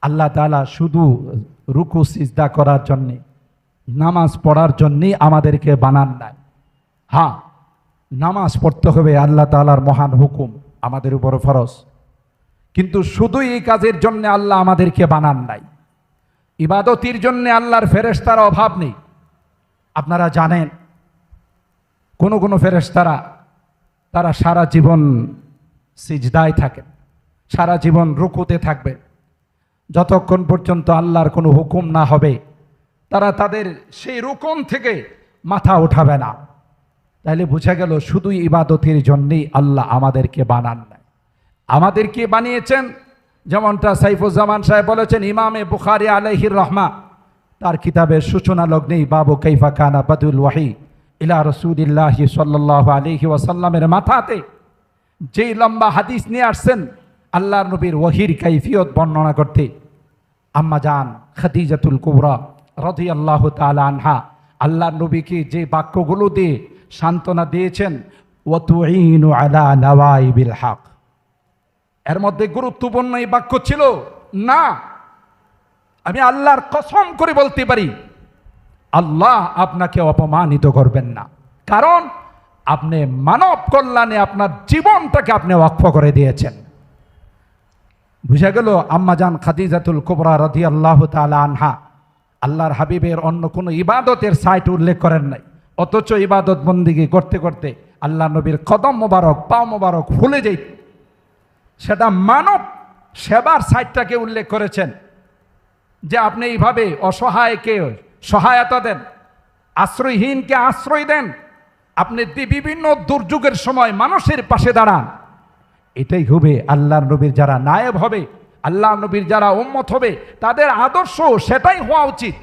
আল্লাহ তাআলা শুধু রুকু সিজদা করার জন্যে, নামাজ পড়ার জন্যেই আমাদেরকে বানান নাই। হ্যাঁ, নামাজ পড়তে হবে, আল্লাহ তাআলার মহান হুকুম, আমাদের উপর ফরজ। কিন্তু শুধু এই কাজের জন্য আল্লাহ আমাদেরকে বানান নাই। ইবাদতির জন্য আল্লাহর ফেরেশতার অভাব নেই। আপনারা জানেন কোন ফেরেশতারা তারা সারা জীবন সিজদায় থাকেন, সারা জীবন রুকুতে থাকবে, যতক্ষণ পর্যন্ত আল্লাহর কোনো হুকুম না হবে তারা তাদের সেই রুকুন থেকে মাথা উঠাবে না। তাইলে বোঝা গেল শুধু ইবাদতের জন্যেই আল্লাহ আমাদেরকে বানান নাই। আমাদেরকে বানিয়েছেন, যেমনটা সাইফুজ্জামান সাহেব বলেছেন, ইমামে বুখারী আলাইহির রহমা তার কিতাবের সূচনা লগ্নেই বাবু কাইফা কানা বাদুল ওয়াহি ইলা রাসূলিল্লাহি সাল্লাল্লাহু আলাইহি ওয়াসাল্লামের মাথাতে যেই লম্বা হাদিস নিয়ে আসছেন আল্লাহর নবীর ওয়াহির কাইফিয়ত বর্ণনা করতে, আম্মা জান খাদিজাতুল কুবরা রাদিয়াল্লাহু তাআলা আনহা আল্লাহর নবীকে যে বাক্যগুলো দিয়ে সান্ত্বনা দিয়েছেন, ওয়া তুঈনু আলা নাওয়াইবিল হক, এর মধ্যে গুরুত্বপূর্ণ এই বাক্য ছিল, না আমি আল্লাহর কসম করে বলতে পারি আল্লাহ আপনাকে অপমানিত করবেন না, কারণ আপনি মানব কল্যাণে আপনার জীবনটাকে আপনি ওয়াকফ করে দিয়েছেন। বুঝা গেল আম্মাজান খাদিজাতুল কুবরা রাদিয়াল্লাহু তাআলা আনহা আল্লাহর হাবিবের অন্য কোনো ইবাদতের সাইট উল্লেখ করেন নাই, অথচ ইবাদত বন্দিগি করতে করতে আল্লাহ নবীর কদম মোবারক, পা মোবারক ফুলে যেত, সেটা মানব সেবার সাইটটাকে উল্লেখ করেছেন যে আপনি এইভাবে অসহায়কে সহায়তা দেন, আশ্রয়হীনকে আশ্রয় দেন, আপনি বিভিন্ন দুর্যোগের সময় মানুষের পাশে দাঁড়ান। এটাই হবে আল্লাহর নবীর যারা নায়েব হবে, আল্লাহর নবীর যারা উম্মত হবে, তাদের আদর্শ সেটাই হওয়া উচিত।